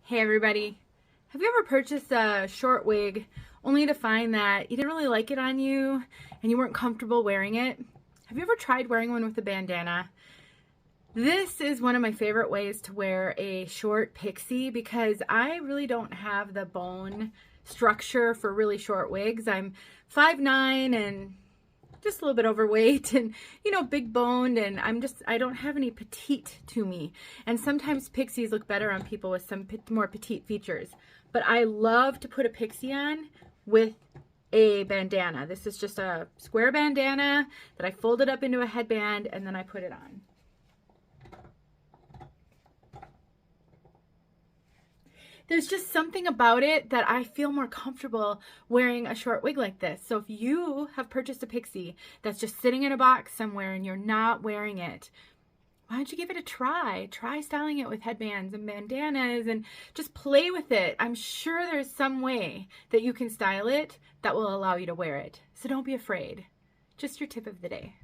Hey everybody, have you ever purchased a short wig only to find that you didn't really like it on you and you weren't comfortable wearing it? Have you ever tried wearing one with a bandana? This is one of my favorite ways to wear a short pixie because I really don't have the bone structure for really short wigs. I'm 5'9" and just a little bit overweight and, big boned, and I don't have any petite to me. And sometimes pixies look better on people with some more petite features. But I love to put a pixie on with a bandana. This is just a square bandana that I folded up into a headband and then I put it on. There's just something about it that I feel more comfortable wearing a short wig like this. So if you have purchased a pixie that's just sitting in a box somewhere and you're not wearing it, why don't you give it a try? Try styling it with headbands and bandanas and just play with it. I'm sure there's some way that you can style it that will allow you to wear it. So don't be afraid. Just your tip of the day.